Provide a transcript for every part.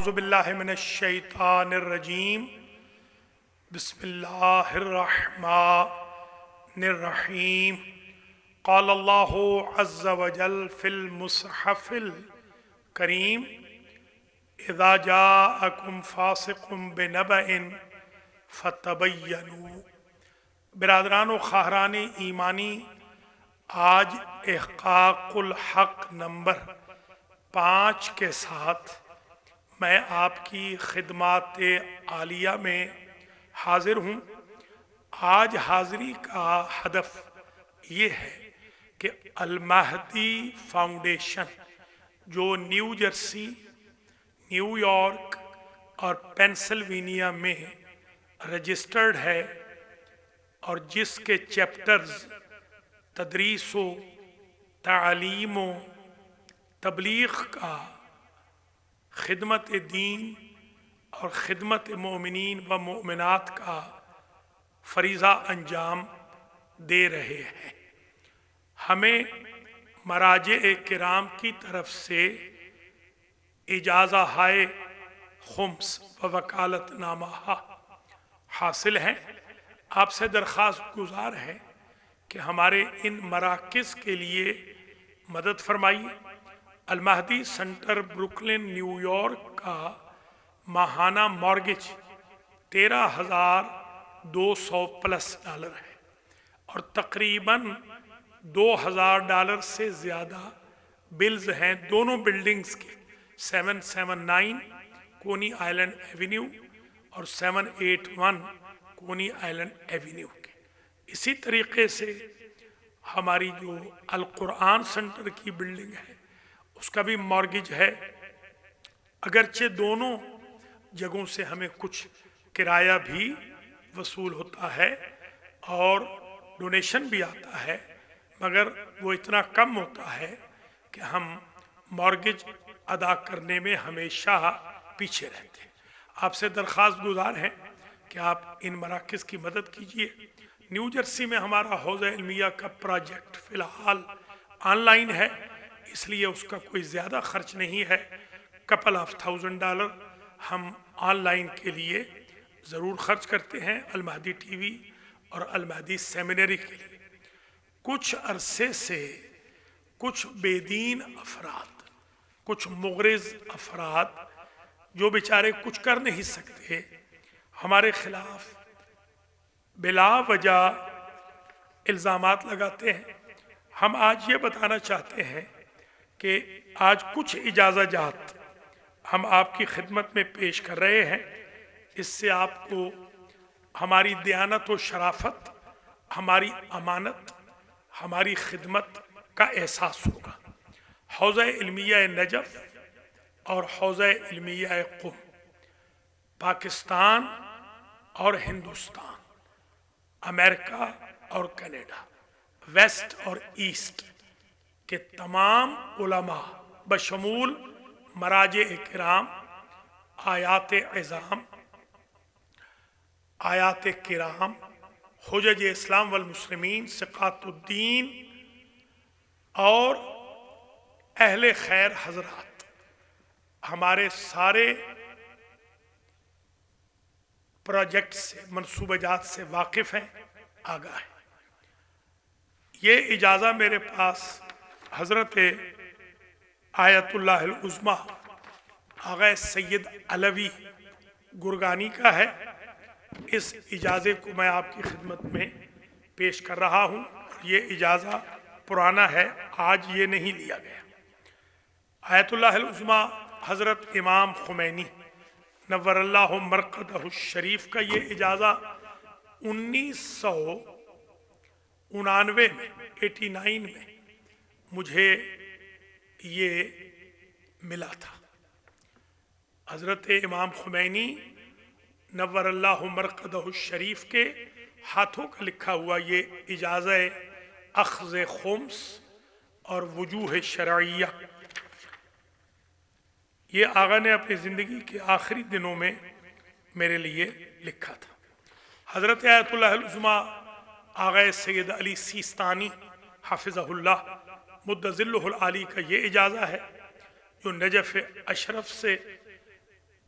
أعوذ بالله من الشيطان الرجيم بسم الله الرحمن الرحيم قال الله عز وجل في المصحف الكريم إذا جاءكم فاسق بنبأ فتبينوا۔ برادران و خواہران ایمانی، آج احقاق الحق نمبر 5 کے ساتھ میں آپ کی خدمات عالیہ میں حاضر ہوں۔ آج حاضری کا ہدف یہ ہے کہ المہدی فاؤنڈیشن جو نیو جرسی، نیو یارک اور پینسلوینیا میں رجسٹرڈ ہے اور جس کے چیپٹرز تدریس و تعلیم و تبلیغ کا، خدمت دین اور خدمت مومنین و مومنات کا فریضہ انجام دے رہے ہیں، ہمیں مراجع کرام کی طرف سے اجازہ ہائے خمس و وکالت نامہ حاصل ہیں۔ آپ سے درخواست گزار ہے کہ ہمارے ان مراکز کے لیے مدد فرمائیے۔ المہدی سنٹر بروکلن نیو یارک کا ماہانہ مارگیج $13,200+ ہے اور تقریباً $2,000 سے زیادہ بلز ہیں دونوں بلڈنگز کے، 779 کونی آئلینڈ ایونیو اور 781 کونی آئلینڈ ایونیو کے۔ اسی طریقے سے ہماری جو القرآن سنٹر کی بلڈنگ ہے اس کا بھی مارگیج ہے، اگرچہ دونوں جگہوں سے ہمیں کچھ کرایہ بھی وصول ہوتا ہے اور ڈونیشن بھی آتا ہے، مگر وہ اتنا کم ہوتا ہے کہ ہم مارگیج ادا کرنے میں ہمیشہ پیچھے رہتے ہیں۔ آپ سے درخواست گزار ہیں کہ آپ ان مراکز کی مدد کیجیے۔ نیو جرسی میں ہمارا حوزہ علمیہ کا پروجیکٹ فی الحال آن لائن ہے، اس لیے اس کا کوئی زیادہ خرچ نہیں ہے، couple of $1,000 ہم آن لائن کے لیے ضرور خرچ کرتے ہیں، المہدی ٹی وی اور المہدی سیمینری کے لیے۔ کچھ عرصے سے کچھ بے دین افراد، کچھ مغرض افراد جو بیچارے کچھ کر نہیں سکتے، ہمارے خلاف بلا وجہ الزامات لگاتے ہیں۔ ہم آج یہ بتانا چاہتے ہیں کہ آج کچھ اجازت جات ہم آپ کی خدمت میں پیش کر رہے ہیں، اس سے آپ کو ہماری دیانت و شرافت، ہماری امانت، ہماری خدمت کا احساس ہوگا۔ حوزہ علمیہ نجف اور حوزہ علمیہ قم، پاکستان اور ہندوستان، امریکہ اور کینیڈا، ویسٹ اور ایسٹ کے تمام علماء بشمول مراجع کرام، آیات عظام، آیات کرام، حجج اسلام والمسلمین، ثقات الدین اور اہل خیر حضرات ہمارے سارے پروجیکٹ سے، منصوبہ جات سے واقف ہیں، آگاہ ہیں۔ یہ اجازہ میرے پاس حضرت آیت اللہ العظمیٰ آغا سید علوی گرگانی کا ہے۔ اس اجازے کو میں آپ کی خدمت میں پیش کر رہا ہوں۔ یہ اجازہ پرانا ہے، آج یہ نہیں لیا گیا۔ آیت اللہ العظمیٰ حضرت امام خمینی نور اللہ مرقدہ الشریف کا یہ اجازہ 1999 میں 89 میں مجھے یہ ملا تھا۔ حضرت امام خمینی نور اللہ مرقدہ الشریف کے ہاتھوں کا لکھا ہوا یہ اجازہ اخذ خمس اور وجوہ شرعیہ، یہ آقا نے اپنی زندگی کے آخری دنوں میں میرے لیے لکھا تھا۔ حضرت آیت اللہ العظمیٰ آغا سید علی سیستانی حافظہ اللہ مد ظلہ العالی کا یہ اجازہ ہے جو نجف اشرف سے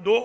2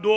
2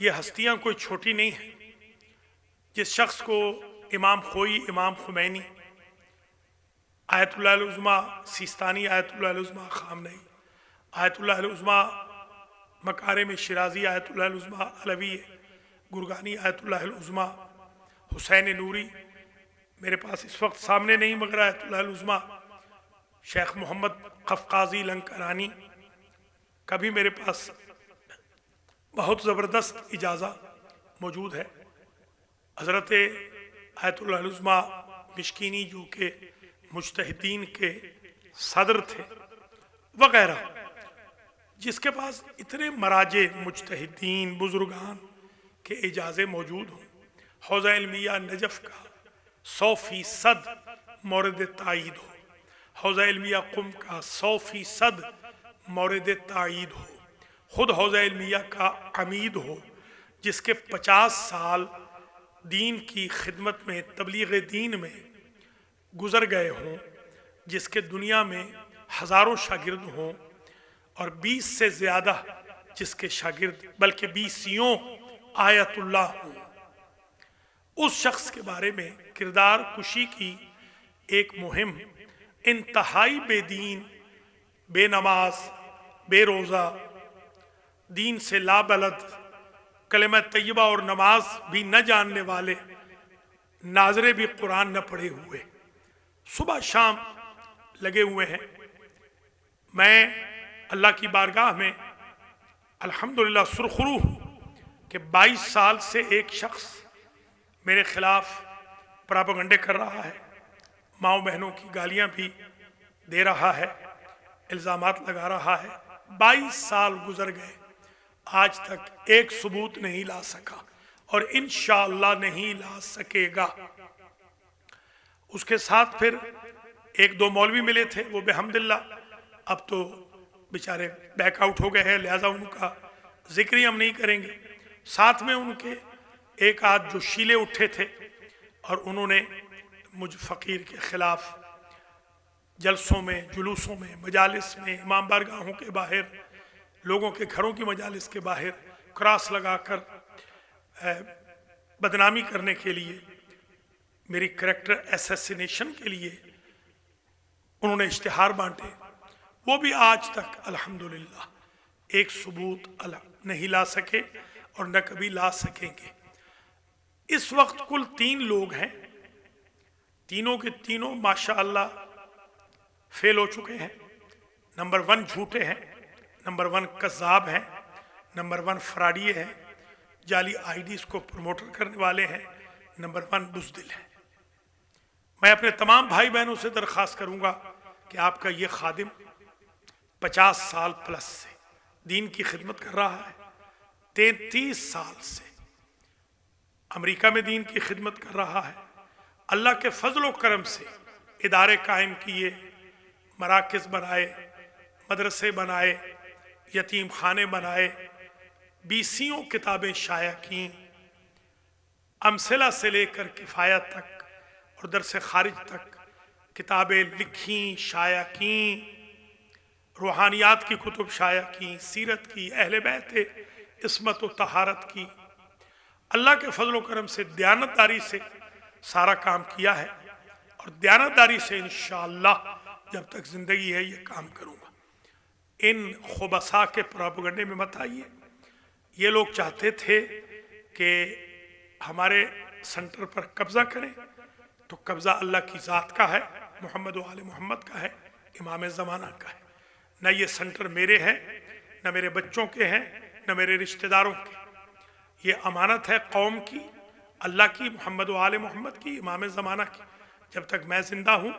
یہ ہستیاں کوئی چھوٹی نہیں ہیں. جس شخص کو امام خوئی، امام خمینی، آیت اللہ العظمیٰ سیستانی، آیت اللہ العظمیٰ خامنئی، آیت اللہ العظمیٰ مکارم شیرازی، آیت اللہ العظمیٰ علوی گرگانی، آیت اللہ العظمیٰ حسین نوری، میرے پاس اس وقت سامنے نہیں مگر آیت اللہ العظمیٰ شیخ محمد قفقازی لنکرانی کا بھی میرے پاس بہت زبردست اجازہ موجود ہے. حضرت آیت اللہ العظمیٰ مشکینی جو کہ مجتہدین کے صدر تھے وغیرہ، جس کے پاس اتنے مراجع مجتہدین بزرگان کے اجازے موجود ہوں. حوزہ علمیہ نجف کا 100% مورد تائید ہو، حوزہ علمیہ قم کا 100% مورد تائید ہو، خود حوزہ علمیہ کا عمید ہو جس کے 50 سال دین کی خدمت میں، تبلیغ دین میں گزر گئے ہوں، جس کے دنیا میں ہزاروں شاگرد ہوں اور 20 سے زیادہ جس کے شاگرد بلکہ 20 آیت اللہ ہوں، اس شخص کے بارے میں کردار کشی کی ایک مہم انتہائی بے دین، بے نماز، بے روزہ، دین سے لابلد، کلمہ طیبہ اور نماز بھی نہ جاننے والے، ناظرے بھی قرآن نہ پڑھے ہوئے، صبح شام لگے ہوئے ہیں. میں اللہ کی بارگاہ میں الحمدللہ سرخرو ہوں کہ 22 سال سے ایک شخص میرے خلاف پراپگنڈے کر رہا ہے، ماؤں بہنوں کی گالیاں بھی دے رہا ہے، الزامات لگا رہا ہے. 22 سال گزر گئے، آج تک ایک ثبوت نہیں لا سکا اور انشاءاللہ نہیں لا سکے گا. اس کے ساتھ پھر ایک دو مولوی ملے تھے، وہ بحمداللہ اب تو بیچارے بیک آؤٹ ہو گئے ہیں، لہذا ان کا ذکر ہی ہم نہیں کریں گے. ساتھ میں ان کے ایک آدھ جو شیلے اٹھے تھے اور انہوں نے مجھ فقیر کے خلاف جلسوں میں، جلوسوں میں، مجالس میں، امام بارگاہوں کے باہر، لوگوں کے گھروں کی مجالس کے باہر کراس لگا کر بدنامی کرنے کے لیے، میری کریکٹر ایسیسینیشن کے لیے انہوں نے اشتہار بانٹے. وہ بھی آج تک الحمدللہ ایک ثبوت نہیں لا سکے اور نہ کبھی لا سکیں گے. اس وقت کل 3 لوگ ہیں، تینوں کے تینوں ماشاءاللہ فیل ہو چکے ہیں. نمبر 1 جھوٹے ہیں، نمبر 1 کذاب ہیں، نمبر 1 فراڈیے ہیں، جعلی آئی ڈیز کو پروموٹر کرنے والے ہیں، نمبر 1 بزدل ہیں. میں اپنے تمام بھائی بہنوں سے درخواست کروں گا کہ آپ کا یہ خادم 50 سال پلس سے دین کی خدمت کر رہا ہے، 33 سال سے امریکہ میں دین کی خدمت کر رہا ہے، اللہ کے فضل و کرم سے ادارے قائم کیے، مراکز بنائے، مدرسے بنائے، یتیم خانے بنائے، 20 کتابیں شائع کیں، امثلہ سے لے کر کفایت تک اور درس خارج تک کتابیں لکھیں، شائع کیں، روحانیات کی کتب شائع کی، سیرت کی، اہل بیت عصمت و طہارت کی. اللہ کے فضل و کرم سے دیانتداری سے سارا کام کیا ہے اور دیانتداری سے انشاءاللہ جب تک زندگی ہے یہ کام کروں گا. ان خبثاء کے پراپگنڈے میں مت آئیے. یہ لوگ چاہتے تھے کہ ہمارے سنٹر پر قبضہ کریں، تو قبضہ اللہ کی ذات کا ہے، محمد و آل محمد کا ہے، امام زمانہ کا ہے. نہ یہ سنٹر میرے ہیں، نہ میرے بچوں کے ہیں، نہ میرے رشتہ داروں کے. یہ امانت ہے قوم کی، اللہ کی، محمد و آل محمد کی، امام زمانہ کی. جب تک میں زندہ ہوں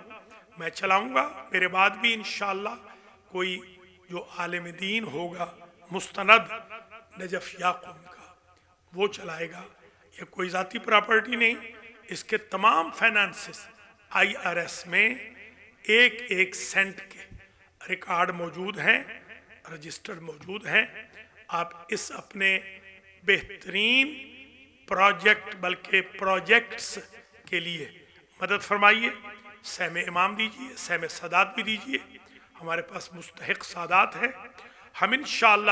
میں چلاؤں گا. میرے بعد بھی انشاءاللہ کوئی جو عالم دین ہوگا مستند نجف یا قوم کا وہ چلائے گا. یہ کوئی ذاتی پراپرٹی نہیں، اس کے تمام فائنانسز IRS میں 1 سینٹ کے ریکارڈ موجود ہیں، رجسٹر موجود ہیں. آپ اس اپنے بہترین پروجیکٹ بلکہ پروجیکٹس کے لیے مدد فرمائیے. سہم امام دیجیے، سہم سادات بھی دیجیے. ہمارے پاس مستحق سادات ہیں. ہم انشاءاللہ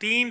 3